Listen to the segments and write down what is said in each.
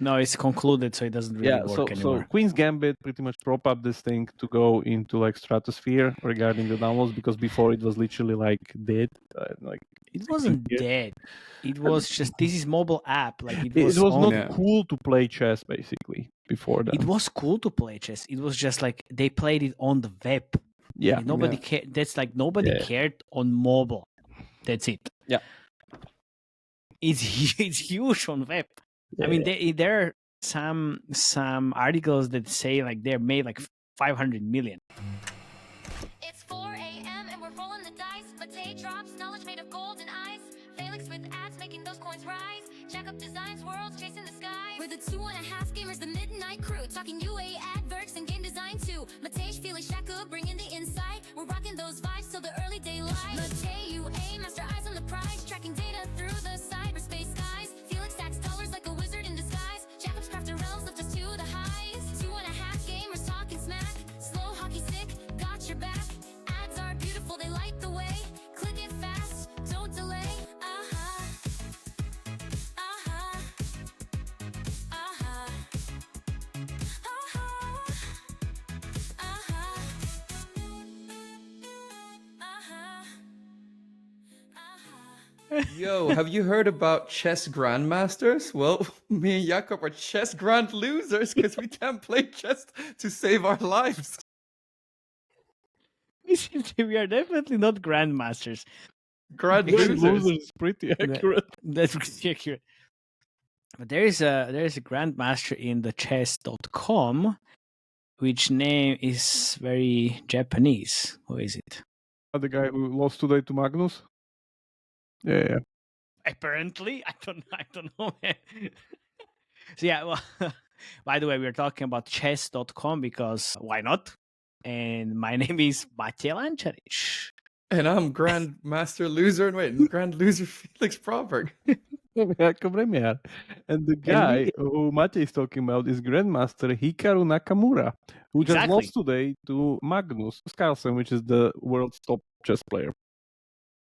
No, it's concluded, so it doesn't really work anymore. So Queen's Gambit pretty much prop up this thing to go into like stratosphere regarding the downloads, because before it was literally like dead. It wasn't dead. It was just, this is mobile app. Like it was not cool to play chess basically before that. It was cool to play chess. It was just like they played it on the web. Yeah. And nobody cared. That's like nobody cared on mobile. That's it. Yeah. It's huge on web. I mean, there are some articles that say like they're made like 500 million. It's 4 a.m. and we're rolling the dice. Matei drops knowledge made of gold and ice. Felix with ads making those coins rise. Jack up designs, worlds chasing the sky. We're the 2.5 gamers, the midnight crew. Talking UA adverts and game design too. Matei, Felix, Shaka bringing the insight. We're rocking those vibes till the early daylight. Matei, UA, master eyes on the prize. Tracking data through the cyberspace skies. Felix stacks dollars like a wizard in disguise. Jacob's crafted realms lift us to the highs. 2.5 gamers talking smack. Slow hockey stick, got your back. Ads are beautiful, they light the way. Click it fast, don't delay. Yo, have you heard about chess grandmasters? Well, me and Jakob are chess grand losers because we can't play chess to save our lives. We are definitely not grandmasters. Grand losers is pretty accurate. That's pretty accurate. But there is a grandmaster in the chess.com, which name is very Japanese. Who is it? The guy who lost today to Magnus. Yeah. Apparently, I don't know. Man. So yeah, well, by the way, we're talking about chess.com because why not? And my name is Matej Lančarič. And I'm grandmaster loser. Grand loser Felix Proberg. And the guy who Matej is talking about is Grandmaster Hikaru Nakamura, who just lost today to Magnus Carlsen, which is the world's top chess player.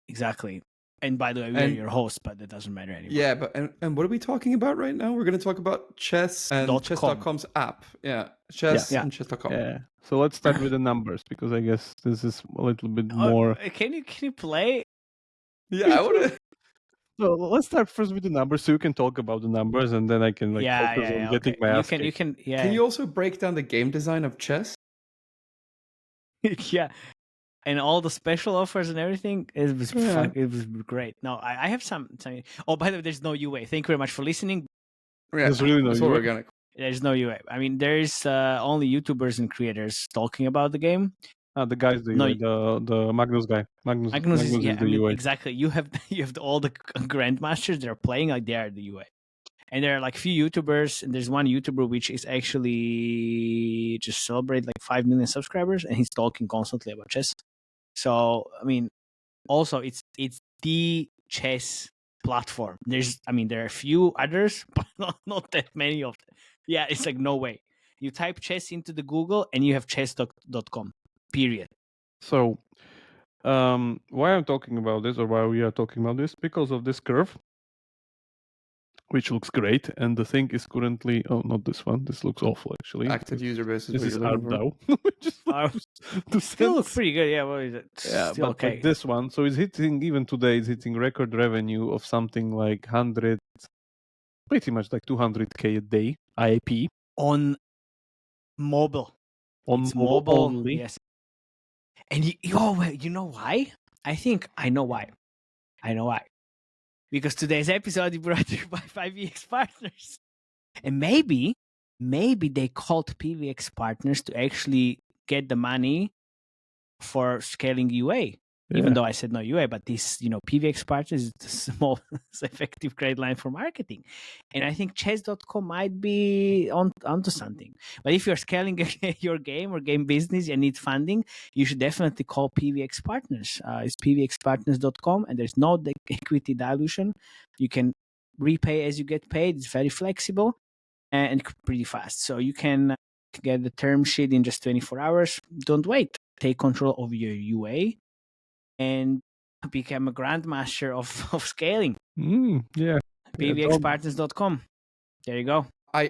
Exactly. And by the way, we're your host, but that doesn't matter anymore. Yeah, but and what are we talking about right now? We're going to talk about chess and chess.com's app. Yeah, chess and chess.com. Yeah. So let's start with the numbers, because I guess this is a little bit more. Can you play? Yeah, I want to. So let's start first with the numbers, so you can talk about the numbers, and then I can focus on getting my ass kicked. Can you also break down the game design of chess? Yeah. And all the special offers and everything, it was great. No, I have some. Oh, by the way, there's no UA. Thank you very much for listening. Yeah, there's really no UA. Organic. There's no UA. I mean, there's only YouTubers and creators talking about the game. The guy's the Magnus guy. Magnus is the UA. Exactly. You have all the grandmasters that are playing like they are the UA. And there are like few YouTubers, and there's one YouTuber which is actually just celebrate like 5 million subscribers, and he's talking constantly about chess. So I mean, also it's the chess platform. There are a few others, but not that many of them. Yeah, it's like no way. You type chess into the Google and you have chess.com. Period. So why I'm talking about this, or why we are talking about this, because of this curve, which looks great, and the thing is currently not this one. This looks awful actually. Active user base. This is ARPDAO, which is still looks pretty good. Yeah, what is it? Yeah, still but okay. Like this one, so it's hitting even today. It's hitting record revenue of something like 100, pretty much like 200K a day IAP on mobile. It's mobile only. Yes. And you know why? I think I know why. Because today's episode is brought to you by 5EX Partners. And maybe they called PVX Partners to actually get the money for scaling UA. Yeah. Even though I said no UA, but this, PVX Partners is the most effective credit line for marketing. And I think chess.com might be onto something. But if you're scaling your game or game business and need funding, you should definitely call PVX Partners. It's pvxpartners.com, and there's no equity dilution. You can repay as you get paid. It's very flexible and pretty fast. So you can get the term sheet in just 24 hours. Don't wait. Take control of your UA and become a grandmaster of scaling. Yeah. pvxpartners.com. There you go.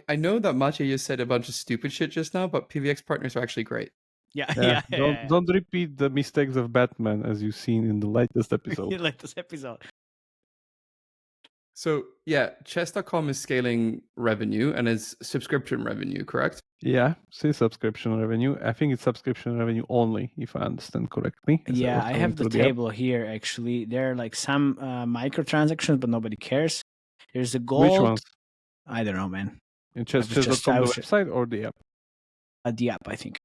I know that Maciej just said a bunch of stupid shit just now, but PVX partners are actually great. Yeah, Yeah, yeah. don't repeat the mistakes of Batman as you've seen in the latest episode. Like this episode. So yeah, chess.com is scaling revenue and is subscription revenue, correct? Yeah, say subscription revenue. I think it's subscription revenue only, if I understand correctly. as Yeah, was I going have the through app. table here actually. There are like some microtransactions, but nobody cares. There's a gold. Which ones? I don't know, man. In I was just- chess.com, I the was- website or the app? The app, I think.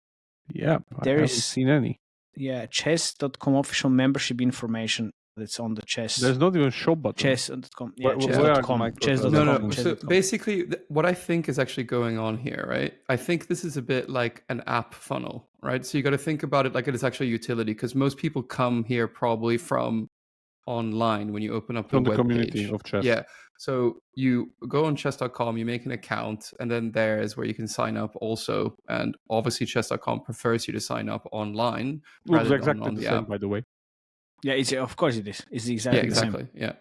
Yeah, There I haven't is- seen any. Yeah, chess.com official membership information that's on the chess. There's not even show button. Chess.com. Yeah, Where are the chess.com. microtransactions? Chess.com. No, Chess.com. So chess.com. basically, what I think is actually going on here, right? I think this is a bit like an app funnel, right? So you got to think about it like it is actually a utility, because most people come here probably from online when you open up the From the web community page. of chess. Yeah. So you go on chess.com, you make an account, and then there is where you can sign up also. And obviously, chess.com prefers you to sign up online Looks rather than exactly on the the same, app. by the way. Yeah, it's of course it is. It's exactly Yeah, the same. exactly. Yeah.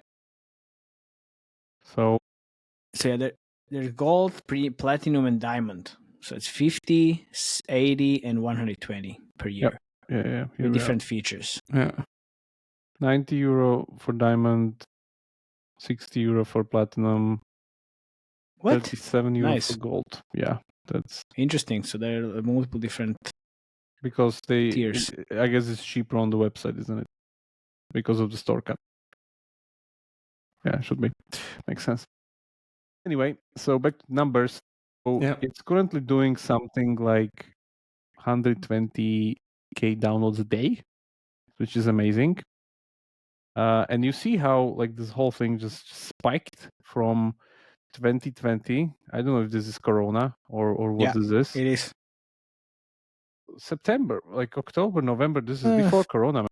So So yeah, there's gold, platinum, and diamond. So it's 50, 80, and 120 per year yeah. Here with we are. different features. Yeah. €90 for diamond, €60 for platinum, What? €37 Nice. for gold. Yeah, that's Interesting. So there are multiple different. because Tiers. I guess it's cheaper on the website, isn't it? Because of the store cut. Yeah, it should be. Makes sense. Anyway, so back to numbers. So Yeah. it's currently doing something like 120k downloads a day, which is amazing. And you see how like this whole thing just spiked from 2020. I don't know if this is Corona or what Yeah, is this. It is. September, like October, November. This is before Corona.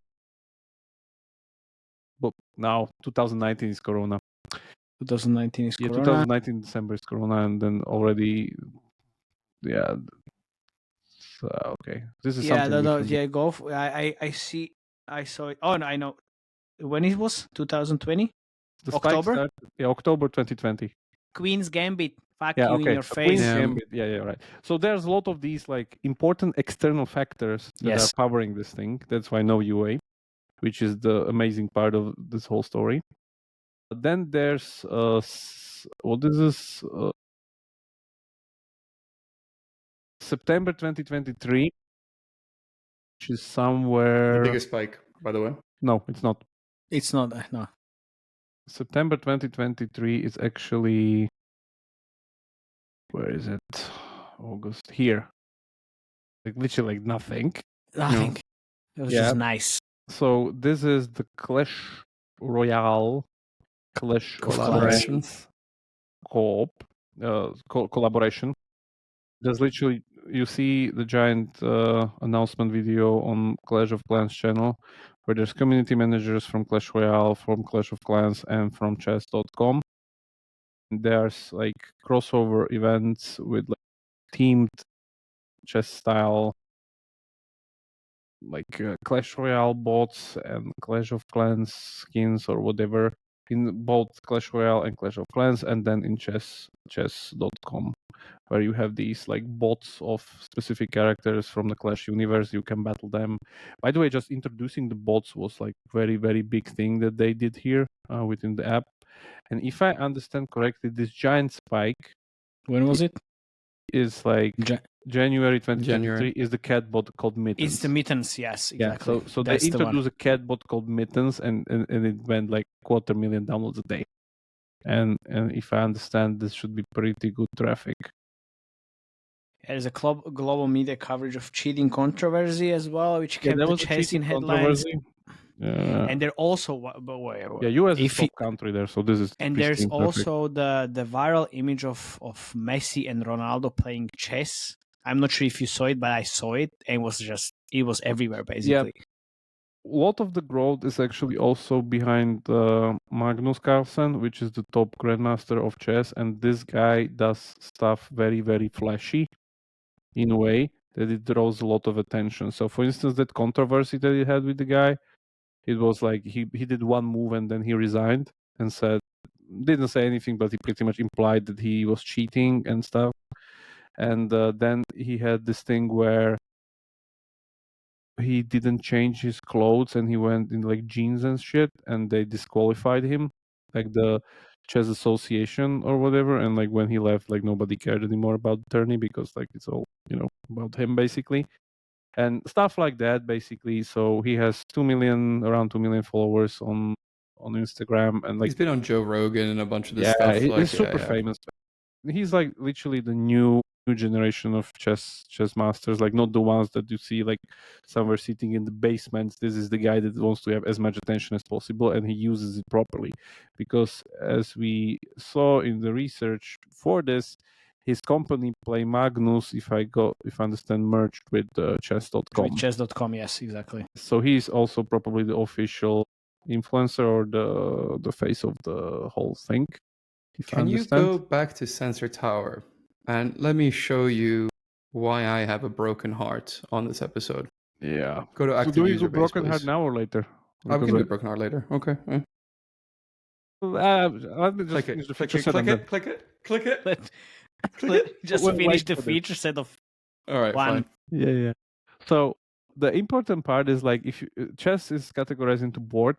But now 2019 is Corona. 2019 is Yeah, Corona. 2019 December is Corona, and then already, yeah. So, okay, this is Yeah, something different. yeah. Golf. I see. I saw it. Oh, no, I know. When it was 2020. The spike October? started, October 2020. Queen's Gambit. Fuck Yeah, you okay. in your so face. Queen's Yeah. Gambit. Yeah, right. So there's a lot of these like important external factors that Yes. are powering this thing. That's why no UA, which is the amazing part of this whole story. But then there's what is this? September 2023, which is The somewhere. biggest spike, by the way. No, it's not. It's not. No. September 2023 is actually, where is it? August here. Like literally like nothing. Nothing. It was Yeah. just nice. So this is the Clash Royale Clash of Collaboration. Clans co-op collaboration. There's literally, you see the giant announcement video on Clash of Clans channel, where there's community managers from Clash Royale, from Clash of Clans, and from chess.com. There's like crossover events with like themed chess style, like Clash Royale bots and Clash of Clans skins or whatever in both Clash Royale and Clash of Clans, and then in chess.com, where you have these like bots of specific characters from the Clash universe. You can battle them. By the way, just introducing the bots was like very, very big thing that they did here within the app. And if I understand correctly, this giant spike When was it? is like January 2023 January. is the cat bot called Mittens. It's the Mittens. Yes, exactly. Yeah, so they That's the one. introduced a cat bot called Mittens, and it went like 250,000 downloads a day. And if I understand, this should be pretty good traffic. There's a global media coverage of cheating controversy as well, which kept there the was a chess in cheating headlines. controversy. And they're also US is if top country there, so this is. and there's also the viral image of Messi and Ronaldo playing chess. I'm not sure if you saw it, but I saw it, and it was everywhere basically. A lot of the growth is actually also behind Magnus Carlsen, which is the top grandmaster of chess, and this guy does stuff very, very flashy in a way that it draws a lot of attention. So for instance, that controversy that he had with the guy, it was like he did one move and then he resigned and said didn't say anything, but he pretty much implied that he was cheating and stuff. And then he had this thing where he didn't change his clothes and he went in like jeans and shit, and they disqualified him, like the chess association or whatever. And like when he left, like nobody cared anymore about the tourney because like it's all, you know, about him basically, and stuff like that basically. So he has around 2 million followers on Instagram, and like He's been on Joe Rogan and a bunch of this yeah, stuff. Like, he's super famous. He's like literally the new generation of chess masters, like not the ones that you see like somewhere sitting in the basements. This is the guy that wants to have as much attention as possible, and he uses it properly, because as we saw in the research for this, his company Play Magnus, if I understand, merged with chess.com. With chess.com, yes, exactly. So he's also probably the official influencer or the face of the whole thing. Can you go back to Sensor Tower and let me show you why I have a broken heart on this episode? Yeah. Go to active do we user do base, broken please. heart now or later? We can do broken heart later. Okay. Let me just finish the feature set. Click it. Let just Well, finish wait the for this. feature set of All right, one. fine. Yeah. So the important part is like if chess is categorized into board,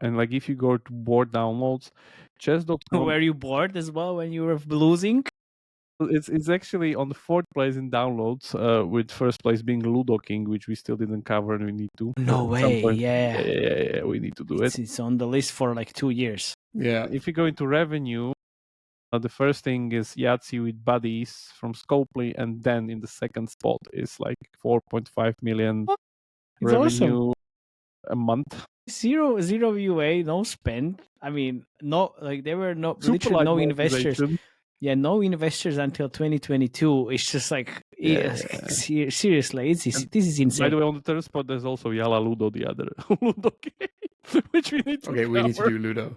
and like if you go to board downloads, chess.com. Were you bored as well when you were losing? It's actually on the fourth place in downloads, with first place being Ludo King, which we still didn't cover, and we need to. No way. Yeah. Yeah, we need to do it. It's on the list for like 2 years. Yeah. If you go into revenue, the first thing is Yahtzee with Buddies from Scopely, and then in the second spot is like 4.5 million It's revenue awesome. a month. Zero UA, no spend. I mean, no, like there were literally light no investors. monetization. Yeah, no investors until 2022. It's just like seriously, this is insane. By the way, on the third spot, there's also Yala Ludo, the other Ludo game, which we need to. Okay, we need to do Ludo.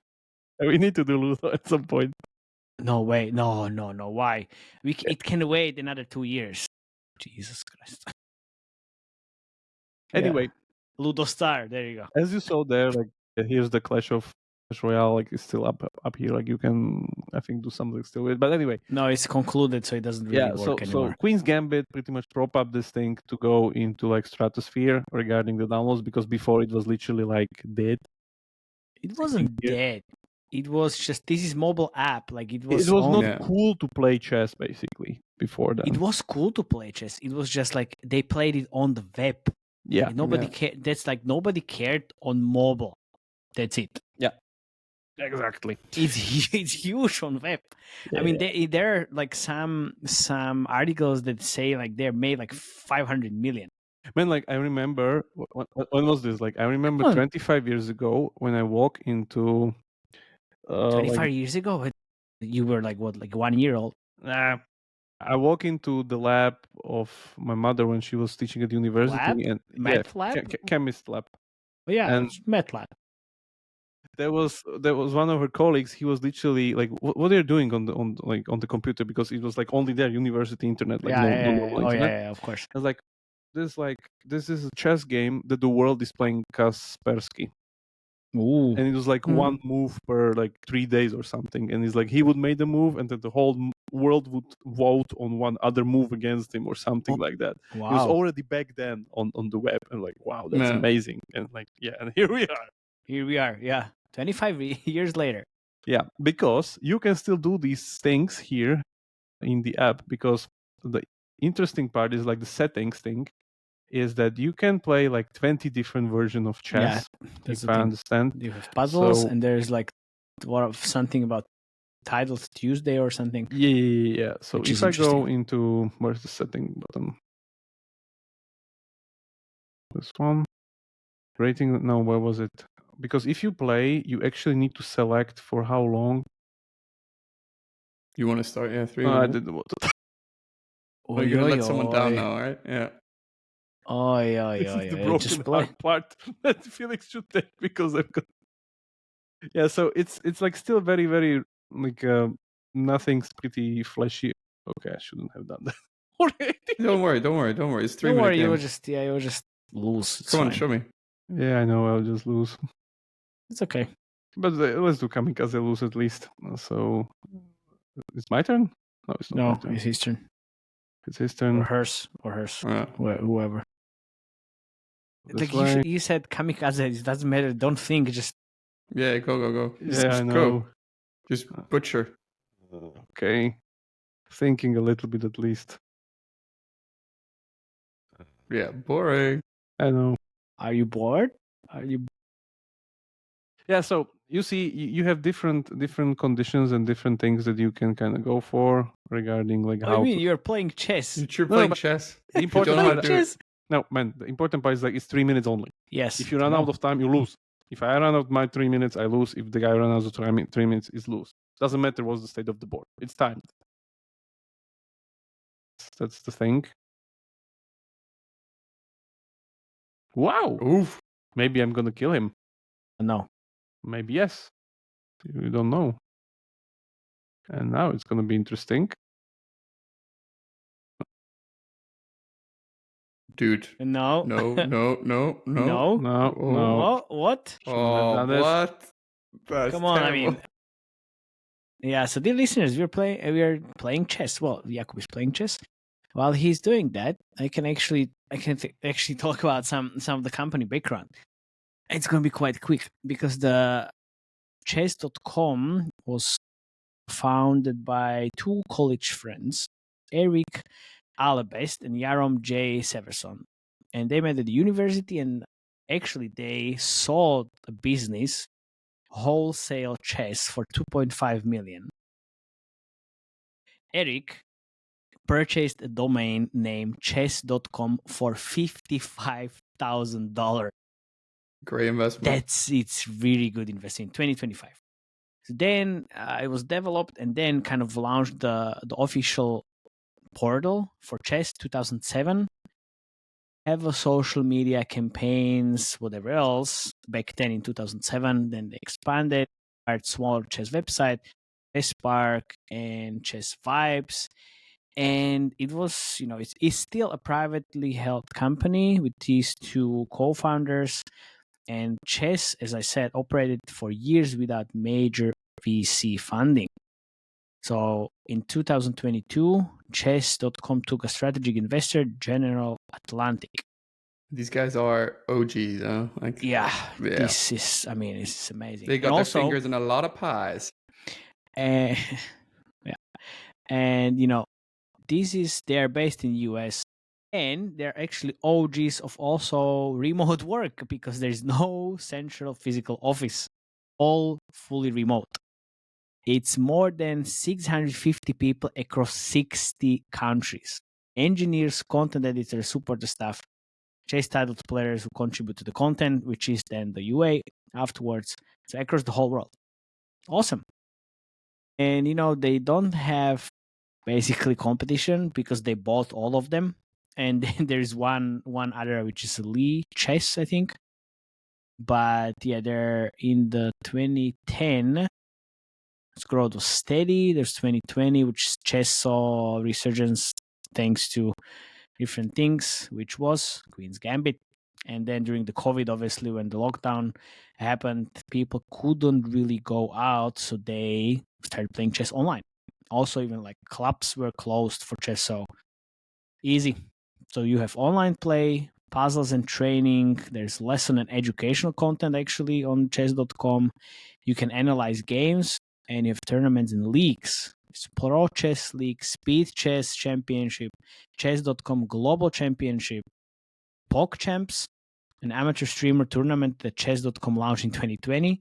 We need to do Ludo at some point. No way, no. Why? It can wait another 2 years. Jesus Christ. Anyway, Ludo Star. There you go. as you saw there, like here's the Clash Royale, like it's still up here. Like you can, I think, do something still with it. But anyway, no, it's concluded, so it doesn't really work anymore. So Queen's Gambit pretty much prop up this thing to go into like stratosphere regarding the downloads, because before it was literally like dead. It wasn't dead. It was just, this is mobile app. Like it was not cool to play chess basically before that. It was cool to play chess. It was just like they played it on the web. Yeah. Like nobody cared. That's like nobody cared on mobile. That's it. Yeah. Exactly. It's huge on web. I mean, there are like some articles that say like they're made like 500 million. Man, like I remember when was this? Like I remember 25 years ago when I walked into 25 years ago, you were like what, like 1 year old? Nah. I walk into the lab of my mother when she was teaching at university. Lab? And Math lab? Chemist lab. Oh, yeah, and math lab. There was one of her colleagues. He was literally like, "What are you doing on the computer?" Because it was like only their university internet, like no internet. Yeah, of course. I was like, this is a chess game that the world is playing Kaspersky. Ooh. And it was like one move per like 3 days or something. And it's like he would make the move, and then the whole world would vote on one other move against him or something like that. Wow. It was already back then on the web, and like, wow, that's amazing. And like, and here we are. Here we are, 25 years later. Yeah, because you can still do these things here in the app, because the interesting part is like the settings thing is that you can play like 20 different versions of chess, if I understand. You have puzzles, and there's like something about Titles Tuesday or something. Yeah. So if I go into, where's the setting button? This one. Rating, no, where was it? Because if you play, you actually need to select for how long. You want to start? 3 I didn't want to. Oh, you're gonna let someone down now, right? Yeah. Oh, yeah. This is the broken heart part that Felix should take, because I've got. Yeah, so it's like still very, very like nothing's pretty flashy. Okay, I shouldn't have done that. Don't worry. It's 3 minutes. Don't worry, you will just lose. Come on, show me. Yeah, I know. I'll just lose. It's okay. But let's do kamikaze lose at least. So it's my turn. No, it's not my No, turn. it's his turn. It's his Or turn. hers. Yeah. Whoever. This Like way. you said kamikaze, it doesn't matter. Don't think, just Yeah, go. Yeah, I Just know. go. Just butcher. Okay. Thinking a little bit at least. Yeah, boring. I know. are you bored? Are you Yeah, so you see, you have different conditions and different things that you can kind of go for regarding like What do how you mean? to. You're playing chess. You're No, playing but chess. The You don't important know how part. to do it. Chess. No, man. The important part is like it's 3 minutes only. Yes. If you run out of time, you lose. If I run out my 3 minutes, I lose. If the guy runs out of 3 minutes, is lose. Doesn't matter what's the state of the board. It's timed. That's the thing. Wow. Oof. Maybe I'm gonna kill him. No. Maybe yes. You don't know. And now it's gonna be interesting. Dude. No. No. No. No. Oh, what? Shouldn't have Oh, done this. what? That's Come on, terrible. I mean. Yeah, so dear listeners, we are playing chess. Well, Jakub is playing chess. While he's doing that, I can actually talk about some of the company background. It's going to be quite quick because the chess.com was founded by two college friends, Eric Alabest and Yarom J. Severson. And they met at the university, and actually they sold a business, wholesale chess, for 2.5 million. Eric purchased a domain name chess.com for $55,000. Great investment. It's really good investment. 2025. So then it was developed and then kind of launched the official portal for chess 2007. Have a social media campaigns, whatever else. Back then in 2007, then they expanded, started smaller chess website, Chess Park and Chess Vibes. And it was, it's still a privately held company with these two co-founders. And chess, as I said, operated for years without major VC funding. So in 2022, chess.com took a strategic investor, General Atlantic. These guys are OGs, huh? Yeah. This is, it's amazing. They got their fingers in a lot of pies. Yeah. And, they're based in US, and they're actually OGs of also remote work because there's no central physical office, all fully remote. It's more than 650 people across 60 countries. Engineers, content editors, support the staff, chess titled players who contribute to the content, which is then the UA afterwards. So across the whole world. Awesome. And, they don't have basically competition because they bought all of them. And then there's one other, which is Lee Chess, I think. But yeah, they're in the 2010. Its growth was steady. There's 2020, which chess saw resurgence thanks to different things, which was Queen's Gambit. And then during the COVID, obviously, when the lockdown happened, people couldn't really go out, so they started playing chess online. Also, even like clubs were closed for chess, so easy. So you have online play, puzzles and training. There's lesson and educational content actually on chess.com. You can analyze games, and you have tournaments and leagues. It's Pro Chess League, Speed Chess Championship, Chess.com Global Championship, PogChamps, an amateur streamer tournament that Chess.com launched in 2020,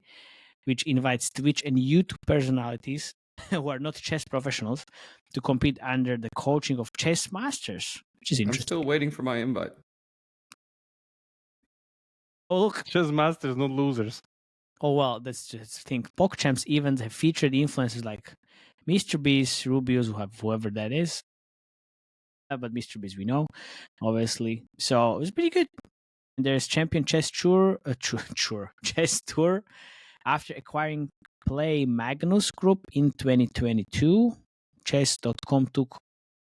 which invites Twitch and YouTube personalities who are not chess professionals to compete under the coaching of chess masters, which is I'm interesting. still waiting for my invite. Oh, look. Chess masters, not losers. Oh, well, that's just the thing. PogChamps events have featured influencers like Mr. Beast, Rubius, whoever that is. But Mr. Beast we know, obviously. So it was pretty good. And there's Champion Chess Chess Tour. After acquiring Play Magnus Group in 2022, Chess.com took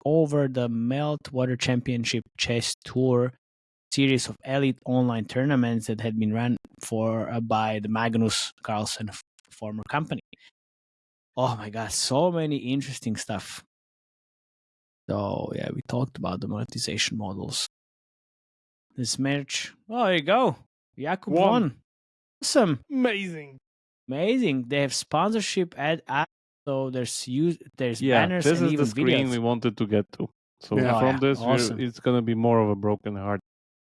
over the Meltwater Championship Chess Tour series of elite online tournaments that had been run by the Magnus Carlsen former company. Oh my god, so many interesting stuff. So yeah, we talked about the monetization models. This match. Oh, there you go. Jakub won. Awesome. Amazing. Amazing. They have sponsorship ad, so there's Yeah, banners this and is even the screen videos. we wanted to get to. So Yeah. from Oh, yeah. this, Awesome. it's gonna be more of a broken heart.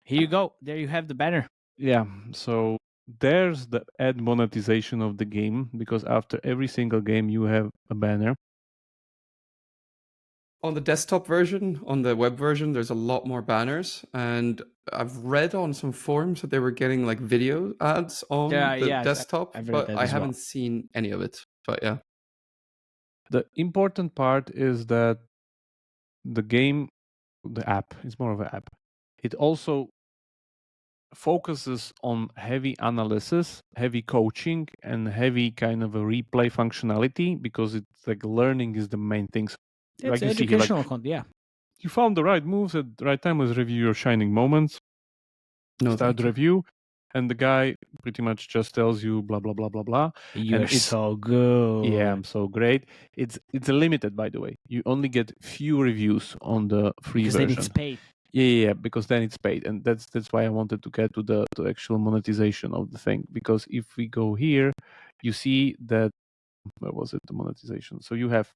Here you go. There you have the banner. Yeah. So there's the ad monetization of the game, because after every single game you have a banner. On the desktop version, on the web version, there's a lot more banners, and I've read on some forums that they were getting like video ads on the desktop, I've read but that I as well. haven't seen any of it. But yeah, The important part is that the game, the app, is more of an app. It also focuses on heavy analysis, heavy coaching, and heavy kind of a replay functionality, because it's like learning is the main thing. So, It's like you see here, like educational content. Yeah. you found the right moves at the right time. Let's review your shining moments. no, Start thank the you. review, and the guy pretty much just tells you blah blah blah blah blah. You're it's- so good. Yeah, I'm so great. It's limited, by the way. You only get few reviews on the free Because then version. it's paid. Yeah, because then it's paid, and that's why I wanted to get to the actual monetization of the thing. Because if we go here, you see that where was it, the monetization? So you have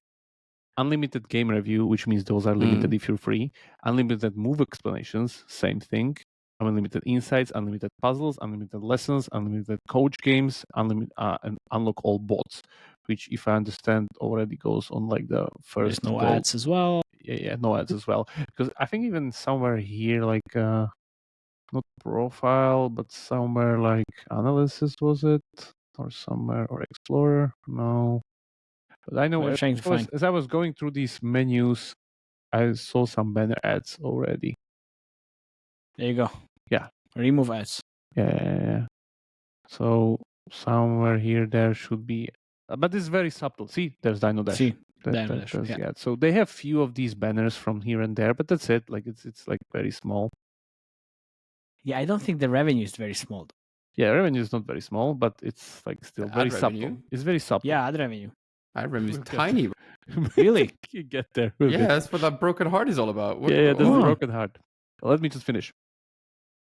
unlimited game review, which means those are limited if you're free. Unlimited move explanations, same thing. Unlimited insights, unlimited puzzles, unlimited lessons, unlimited coach games, and unlock all bots, which, if I understand, already goes on like the first. There's no ads as well. Yeah, no ads as well. Because I think even somewhere here, like not profile, but somewhere like analysis, was it, or somewhere, or explorer? No, but I know We're trying to find. as I was going through these menus, I saw some banner ads already. There you go. Yeah. Remove ads. Yeah. So somewhere here there should be, but it's very subtle. See, there's Dino Dash. See, There's the ad. So they have few of these banners from here and there, but that's it. Like it's like very small. Yeah, I don't think the revenue is very small. Yeah, revenue is not very small, but it's like still The very ad subtle. revenue? It's very subtle. Yeah, ad revenue. Ad revenue is We'll get tiny. Really? You get there. Yeah, that's what that broken heart is all about. Yeah, that's Oh. the broken heart. Let me just finish.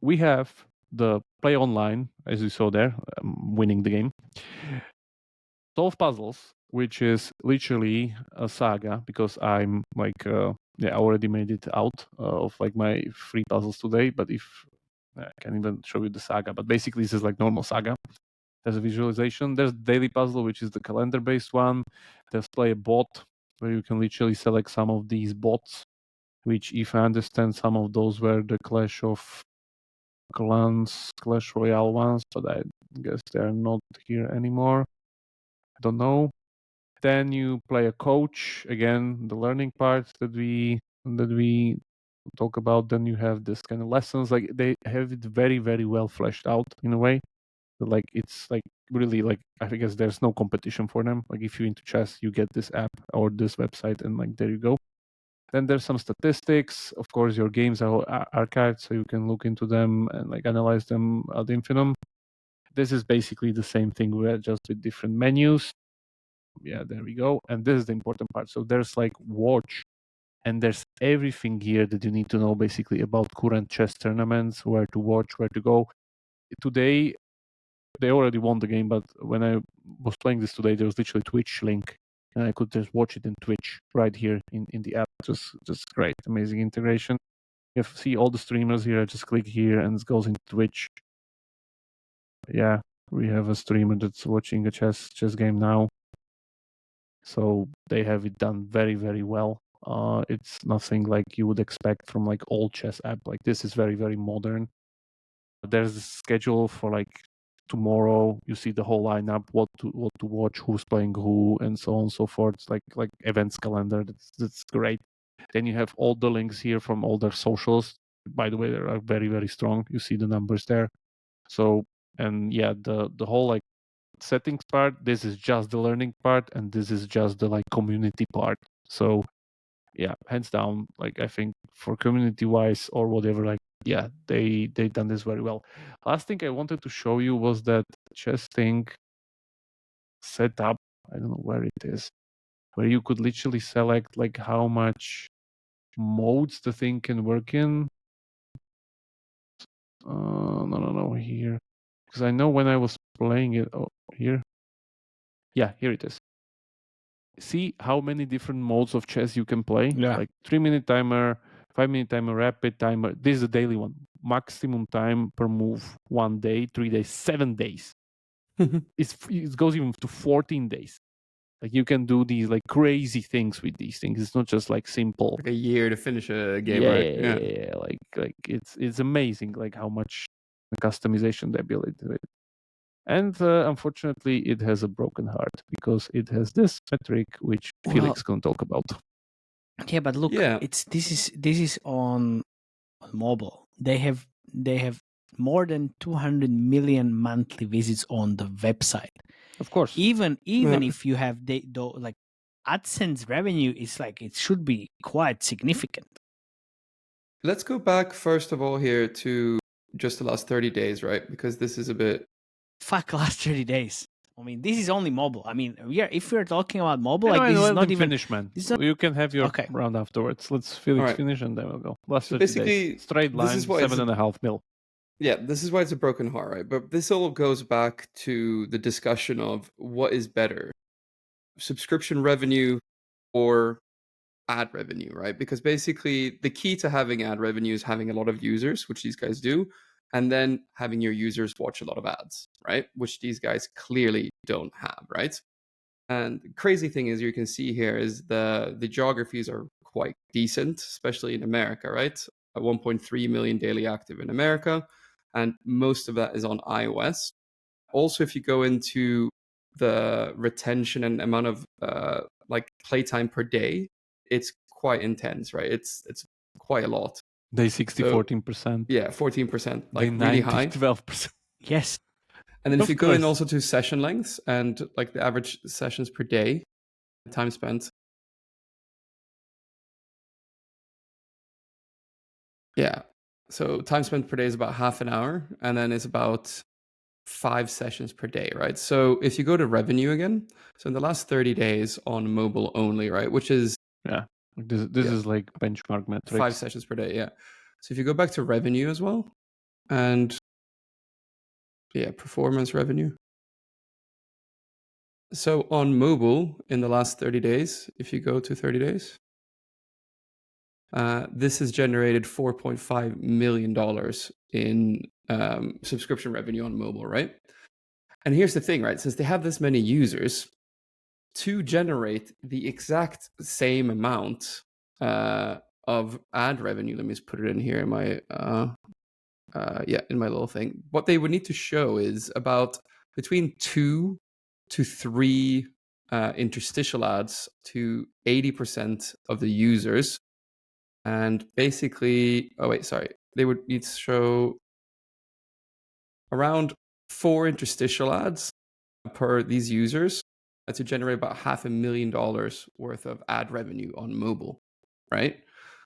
We have the play online, as you saw there, winning the game. Solve puzzles, which is literally a saga, because I'm like, I already made it out of like my free puzzles today. But if I can even show you the saga, but basically this is like normal saga. There's a visualization. There's daily puzzle, which is the calendar-based one. There's play a bot, where you can literally select some of these bots, which, if I understand, some of those were the Clash of Clans, Clash Royale ones, but I guess they're not here anymore. I don't know. Then you play a coach, again, the learning part that we talk about. Then you have this kind of lessons, like they have it very, very well fleshed out in a way. Like it's like really, like I guess there's no competition for them. Like if you're into chess, you get this app or this website, and like there you go. Then there's some statistics. Of course, your games are archived, so you can look into them and like analyze them ad infinitum. This is basically the same thing, we're just with different menus. Yeah, there we go. And this is the important part. So there's like watch, and there's everything here that you need to know basically about current chess tournaments, where to watch, where to go. Today, they already won the game, but when I was playing this today, there was literally Twitch link, and I could just watch it in Twitch right here in the app. Just great, amazing integration. You see all the streamers here. I just click here and it goes into Twitch. Yeah, we have a streamer that's watching a chess game now. So they have it done very, very well. It's nothing like you would expect from like old chess app. Like this is very, very modern. There's a schedule for like tomorrow. You see the whole lineup, what to watch, who's playing who, and so on and so forth. It's like events calendar. That's great. Then you have all the links here from all their socials. By the way, they are very, very strong. You see the numbers there. So, and yeah, the whole like settings part, this is just the learning part, and this is just the like community part. So yeah, hands down, like I think for community wise or whatever, like yeah, they done this very well. Last thing I wanted to show you was that chess thing set up. I don't know where it is, where you could literally select like how much modes the thing can work in. No, here, because I know when I was playing it. Oh, here. Yeah, here it is. See how many different modes of chess you can play. Yeah. Like 3-minute timer, 5-minute timer, rapid timer. This is a daily one. Maximum time per move 1 day, 3 days, 7 days. It goes even to 14 days. Like you can do these like crazy things with these things. It's not just like simple. Like a year to finish a game, yeah, right? Yeah. Like it's amazing like how much customization the ability to it. And unfortunately, it has a broken heart because it has this metric which Felix can talk about. Yeah, but look, Yeah. this is on mobile. They have more than 200 million monthly visits on the website. Of course. Even Yeah. if you have like AdSense revenue is like it should be quite significant. Let's go back first of all here to just the last 30 days, right? Because this is a bit Fuck last 30 days. I mean, this is only mobile. I mean, if we're talking about mobile, I like this is let not them even finish, man. this is not- You can have your Okay. round afterwards. Let's Felix Alright. finish and then we'll go. Last So 30 days. basically, Straight this line, is why it's a- 7.5 mil. Yeah, this is why it's a broken heart, right? But this all goes back to the discussion of what is better, subscription revenue or ad revenue, right? Because basically the key to having ad revenue is having a lot of users, which these guys do, and then having your users watch a lot of ads, right? Which these guys clearly don't have, right? And the crazy thing is you can see here is the geographies are quite decent, especially in America, right? 1.3 million daily active in America, and most of that is on iOS. Also, if you go into the retention and amount of like playtime per day, it's quite intense, right? It's quite a lot. Day 60, So, 14%. Yeah, 14%, like Day really 90, high. 12%. yes. And then if Of you go in course. also to session lengths and like the average sessions per day, time spent. Yeah. So time spent per day is about half an hour, and then it's about 5 sessions per day, right? So if you go to revenue again, so in the last 30 days on mobile only, right, which is Yeah. This Yeah. is like benchmark metrics. 5 sessions per day, yeah. So if you go back to revenue as well, and yeah, performance revenue. So on mobile in the last 30 days, if you go to 30 days, this has generated $4.5 million in subscription revenue on mobile, right? And here's the thing, right? Since they have this many users, to generate the exact same amount of ad revenue, let me just put it in here in my in my little thing. What they would need to show is about between 2 to 3 interstitial ads to 80% of the users. And basically, they would need to show around 4 interstitial ads per these users to generate about $500,000 worth of ad revenue on mobile, right?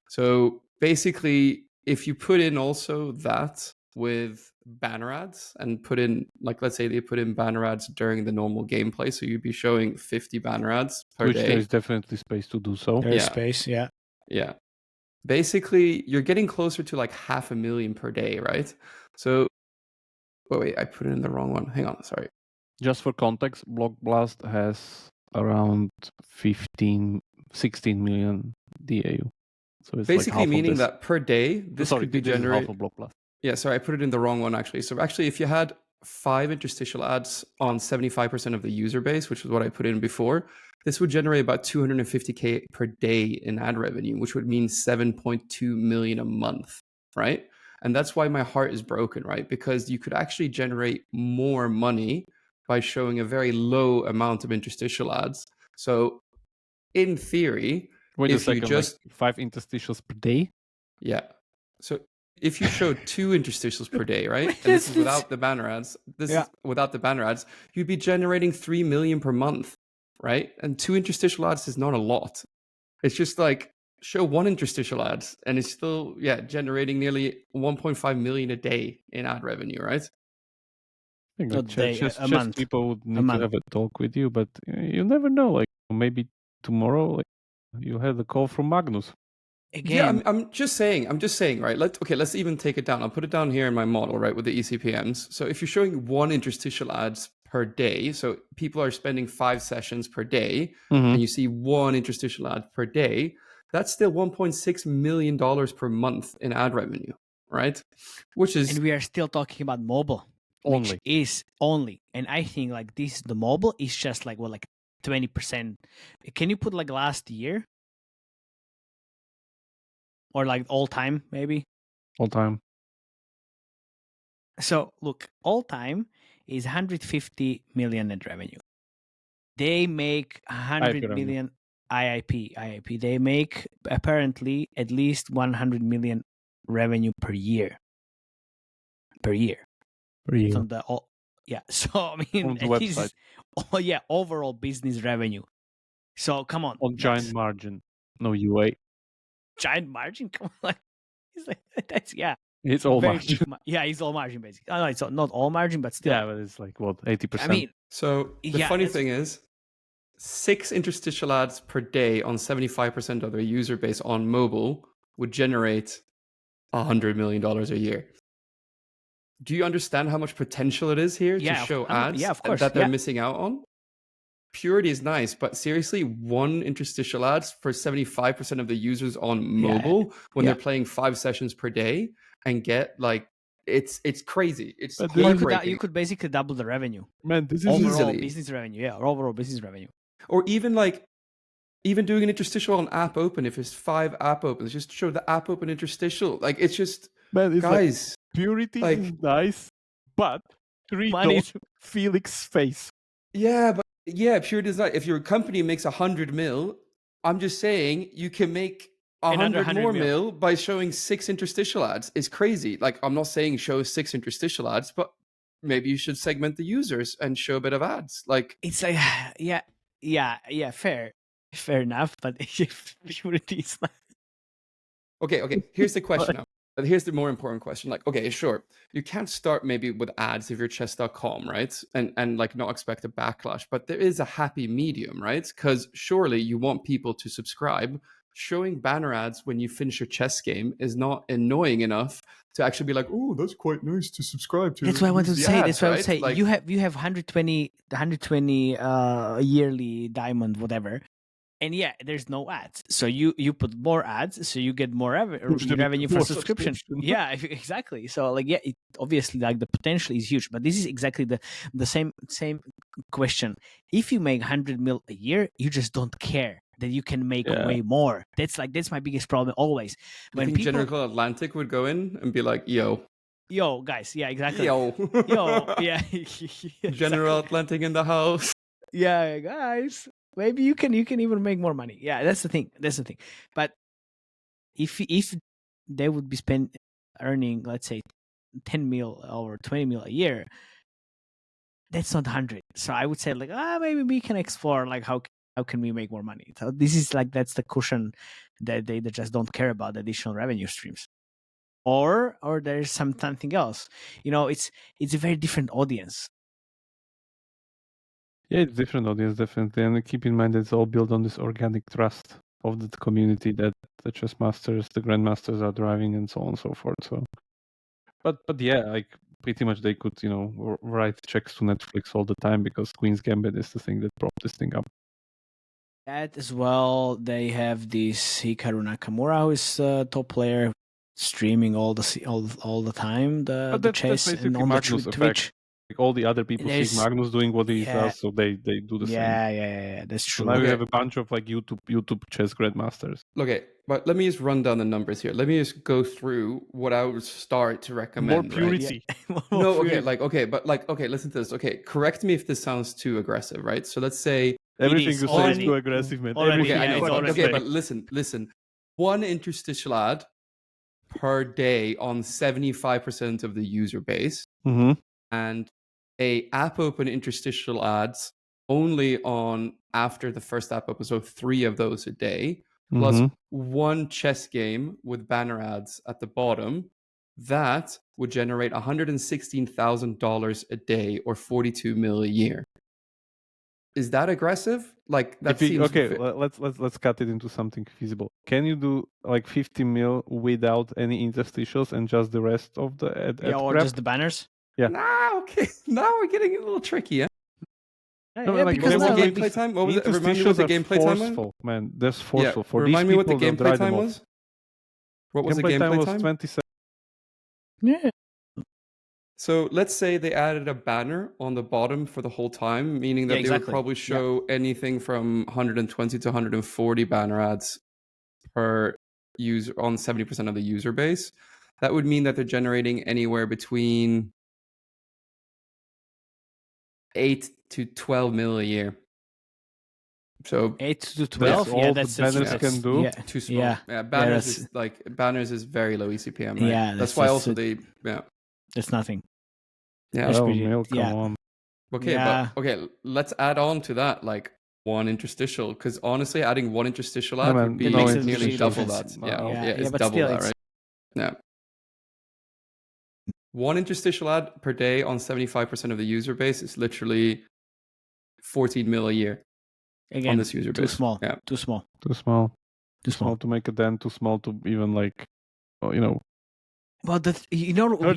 So basically, if you put in also that with banner ads and put in, like, let's say they put in banner ads during the normal gameplay, so you'd be showing 50 banner ads per Which day. there is definitely space to do so. There's Yeah. space, yeah. Yeah. Basically, you're getting closer to like $500,000 per day, right? So, wait, I put it in the wrong one. Hang on, sorry. Just for context, Block Blast has around 16 million DAU. So it's Basically like half meaning of this. that per day, this could be this is half generated. of Block Blast. Yeah, sorry, I put it in the wrong one actually. So actually, if you had 5 interstitial ads on 75% of the user base, which is what I put in before, this would generate about $250K per day in ad revenue, which would mean 7.2 million a month, right? And that's why my heart is broken, right? Because you could actually generate more money by showing a very low amount of interstitial ads. So in theory, Wait a if you second, just like 5 interstitials per day? Yeah. So if you show 2 interstitials per day, right? Wait, And this is this- without the banner ads. This Yeah. is without the banner ads, you'd be generating 3 million per month, right? And 2 interstitial ads is not a lot. It's just like show 1 interstitial ads and it's still generating nearly 1.5 million a day in ad revenue, right? think Not like day, chess a month. people would need to month. have a talk with you, but you never know. Like maybe tomorrow, like, you'll have the call from Magnus. Again, Yeah, I'm just saying, right? Let's even take it down. I'll put it down here in my model, right, with the ECPMs. So if you're showing one interstitial ads per day, so people are spending 5 sessions per day, Mhm. and you see one interstitial ad per day, that's still $1.6 million per month in ad revenue, right? Which is and we are still talking about mobile, Only. which is only. And I think like this, the mobile is just like like 20%. Can you put like last year or like all time maybe? All time. So look, all time is 150 million net revenue. They make 100 revenue. million IIP. They make apparently at least 100 million revenue per year. Per year. From the yeah. So I mean, From the this is overall business revenue. So come on, On giant margin, no UA. giant margin. Come on, that's It's all very margin. big. Yeah, it's all margin basically. No, it's not all margin, but still. Yeah, but it's like what 80%. I mean, so the yeah, funny that's- thing is 6 interstitial ads per day on 75% of their user base on mobile would generate $100 million a year. Do you understand how much potential it is here to show ads of course, that they're missing out on? Purity is nice, but seriously, one interstitial ads for 75% of the users on mobile when they're playing 5 sessions per day and get like it's crazy. It's But heartbreaking. you could basically double the revenue. Man, this is Overall Easily. business revenue. Yeah, overall business revenue. Or even doing an interstitial on app open if it's 5 app opens, just show the app open interstitial. Like it's just Man, it's guys. like purity like- is nice, but treat Money those Felix face. Yeah, but pure design. If your company makes 100 mil, I'm just saying you can make Another 100 more 100 mil. mil by showing 6 interstitial ads. It's crazy. Like I'm not saying show 6 interstitial ads, but maybe you should segment the users and show a bit of ads. Like It's like fair enough, but purity is not. okay. Here's the question now. But here's the more important question. Like, okay, sure, you can't start maybe with ads if you're chess.com, right? And like not expect a backlash, but there is a happy medium, right? Because surely you want people to subscribe. Showing banner ads when you finish your chess game is not annoying enough to actually be like, oh, that's quite nice to subscribe to. That's what I wanted to say. Ads, That's what I would right? say. Like, You have 120 yearly diamond whatever, and there's no ads. So you put more ads, so you get more revenue for more subscription. subscription. Yeah, exactly. So like it obviously like the potential is huge, but this is exactly the same question. If you make 100 mil a year, you just don't care that you can make way more. That's my biggest problem always. I think General Atlantic would go in and be like, yo, guys, yeah, exactly. Yo, yeah. General Atlantic in the house. Yeah, guys. Maybe you can even make more money. Yeah, that's the thing. But if they would be earning, let's say, 10 mil or 20 mil a year, that's not 100. So I would say like, maybe we can explore like how can we make more money. So this is like that's the cushion that they just don't care about additional revenue streams. Or there's something else. It's a very different audience. Yeah, it's different audience, definitely. And keep in mind that it's all built on this organic trust of the community that the chess masters, the grandmasters are driving and so on and so forth. So, but yeah, like pretty much they could, write checks to Netflix all the time because Queen's Gambit is the thing that brought this thing up. That as well, they have this Hikaru Nakamura, who is a top player, streaming all the time the chess and on Magnus the Twitch. Effect. Like all the other people see Magnus doing what he does, so they do the same. Yeah, that's true. So now we have a bunch of like YouTube chess grandmasters. Okay, but let me just run down the numbers here. Let me just go through what I would start to recommend. More purity. Right? No, okay, listen to this. Okay, correct me if this sounds too aggressive, right? So let's say everything you say is too aggressive, man. Okay, I know. Okay, but listen. One interstitial ad per day on 75% of the user base, and a app open interstitial ads only on after the first app open, so 3 of those a day, plus one chess game with banner ads at the bottom. that would generate $116,000 a day or 42 mil a year. Is that aggressive? Like that seems okay. Let's cut it into something feasible. Can you do like 50 mil without any interstitials and just the rest of the ad or prep? just the banners. Yeah. Nah, okay. Now we're getting a little tricky. Yeah. No, Yeah, like, because What was now, the like, gameplay time? What was it? Remind me interstitials what the are gameplay time was. forceful, man. That's forceful. Yeah. For Remind these me what the people, they'll gameplay dry them time off. was. What was the Gameplay time gameplay was time? 27. yeah, So let's say they added a banner on the bottom for the whole time, meaning that Yeah, they exactly. would probably show anything from 120 to 140 banner ads per user on 70% of the user base. That would mean that they're generating anywhere between 8 to 12 mil a year. So 8 to 12. That's Yeah, all that's the banners that's- can do? Yeah, too small. yeah, Yeah, banners that's- is like banners is very low ECPM, right? Yeah, that's that's- why that's also it. they yeah. that's nothing. Yeah. That's 12 pretty- mil, come yeah. on. Okay, Yeah. but okay, let's add on to that like one interstitial, because honestly, adding one interstitial Yeah, ad man, would be it makes a nearly big double difference. that. Yeah, Wow. yeah, it's but double still, that, it's- right? Yeah. One interstitial ad per day on 75% of the user base is literally 14 mil a year Again, on this user too base. small. Yeah. Too small. Too small. Too small. To make a dent, too small to even like, Well, hurting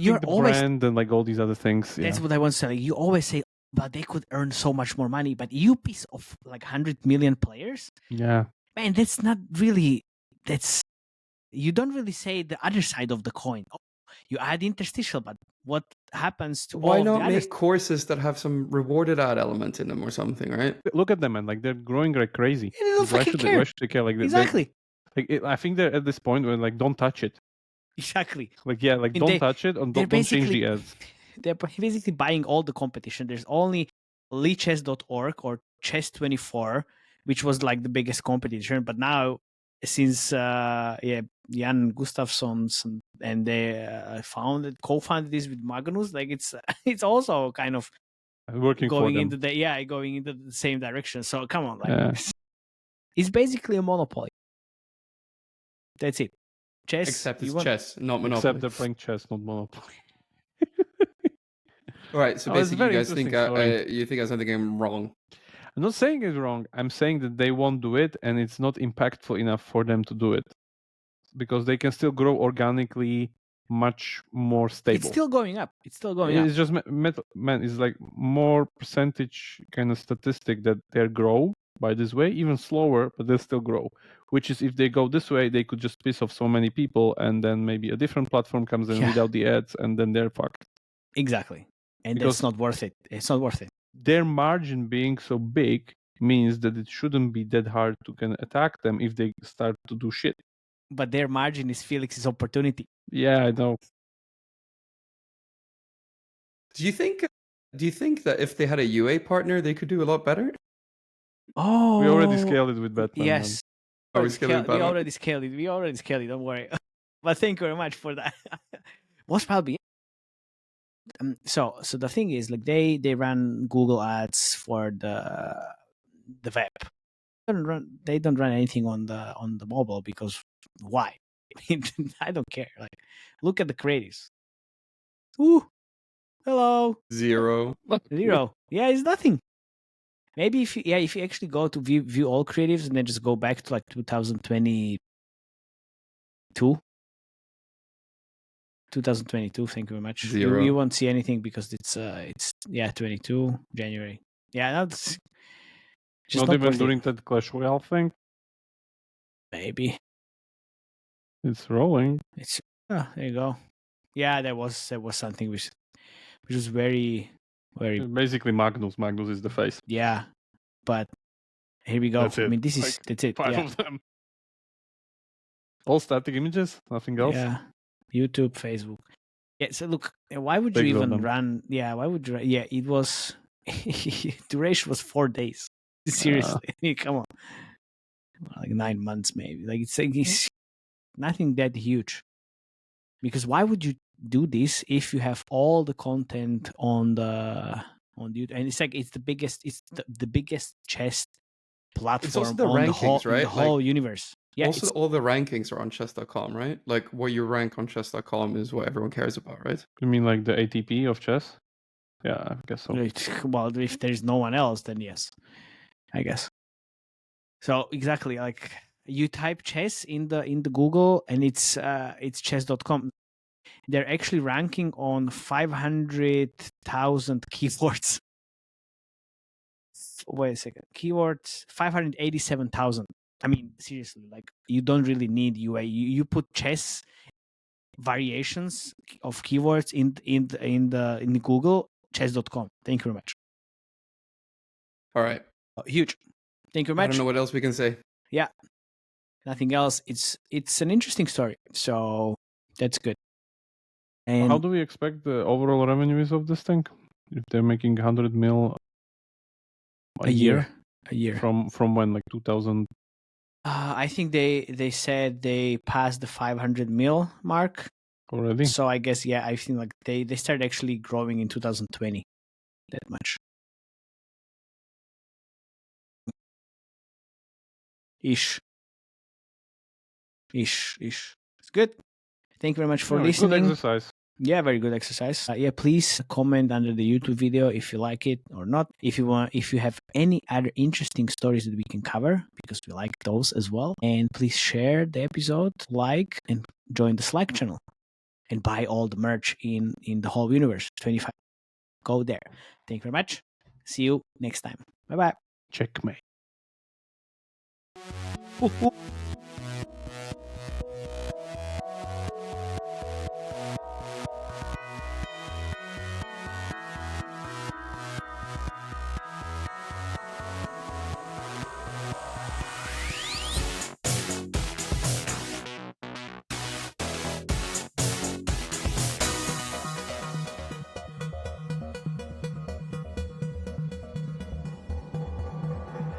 you're the always. brand and like all these other things. That's Yeah. what I want to say. You always say, but they could earn so much more money. But you piece of like 100 million players, Yeah. man, that's not really. That's you don't really say the other side of the coin. Oh, you add interstitial, but what happens to Why all not of the make others? courses that have some rewarded ad element in them or something, right? Look at them, man. Like they're growing like crazy. They don't Why fucking should care. why should they care? Like Exactly. I think they're at this point where like don't touch it. Exactly. Like yeah, like And don't they- touch it and they're don't change basically- the ads. They're basically buying all the competition. There's only leechess.org or chess24, which was like the biggest competition. But now, since Jan Gustafsson and they co-founded this with Magnus, like it's also kind of Working going for them. going into the same direction. So come on, like Yeah. it's basically a monopoly. That's it. Chess, Except you it's want- chess, not Monopoly. Except they're playing chess, not Monopoly. All right, so Oh, it's a basically, you very guys think interesting story. you think I something I'm wrong. I'm not saying it's wrong. I'm saying that they won't do it, and it's not impactful enough for them to do it because they can still grow organically, much more stable. It's still going up. It's still going up. It's just man, it's like more percentage kind of statistic that they grow by this way, even slower, but they still grow. Which is if they go this way, they could just piss off so many people, and then maybe a different platform comes in Yeah. without the ads, and then they're fucked. Exactly. And Because- that's not worth it. It's not worth it. Their margin being so big means that it shouldn't be that hard to kind of attack them if they start to do shit. But their margin is Felix's opportunity. Yeah, I know. Do you think that if they had a UA partner, they could do a lot better? Oh, We already scaled it with Batman. man. Yes. Oh, we We scaled it with Batman? already scaled it. We already scaled it. Don't worry. But thank you very much for that. Most probably. So the thing is, like they run Google Ads for the web. They don't run anything on the mobile because why? I mean, I don't care. Like, look at the creatives. Ooh, hello. Zero. Zero. Yeah, it's nothing. Maybe if you actually go to view all creatives and then just go back to like 2022. 2022. Thank you very much. Zero. You won't see anything because it's 22 January. Yeah, that's just Not even worth it. during that Clash Royale thing. Maybe It's rolling. it's there you go. Yeah, there was something which was very Basically, Magnus. Magnus is the face. yeah, but here we go. That's it. I mean, this is Like, that's it. 5 Yeah. of them. All static images, nothing else. Yeah, YouTube, Facebook. Yeah. So look, why would you Big even problem. run? Yeah, why would you? Yeah, it was duration was 4 days. Seriously, I mean, come on, like 9 months maybe. Like it's nothing that huge. Because why would you do this if you have all the content on YouTube? And it's like it's the biggest chess platform the on rankings, the right? whole Like- universe. Yeah, Also, all the rankings are on chess.com, right? Like what you rank on chess.com is what everyone cares about, right? You mean like the ATP of chess? Yeah, I guess so. well, if there's no one else, then yes, I guess. So exactly, like you type chess in the Google, and it's chess.com. They're actually ranking on 500,000 keywords. Wait a second, keywords 587,000. I mean, seriously, like you don't really need UA. You put chess variations of keywords in the Google, chess.com. Thank you very much. All right. Huge. Thank you very I much. don't know what else we can say. Yeah. Nothing else. It's an interesting story. So that's good. And How do we expect the overall revenues of this thing? If they're making 100 mil a year from when, like 2000? I think they said they passed the 500 mil mark already. So I guess I think like they started actually growing in 2020 that much. Ish. It's good. Thank you very much for listening. Good exercise. Yeah, very good exercise. Please comment under the YouTube video if you like it or not. If you have any other interesting stories that we can cover, because we like those as well. And please share the episode, like, and join the Slack channel, and buy all the merch in the whole universe. 25. Go there. Thank you very much. See you next time. Bye bye. Checkmate.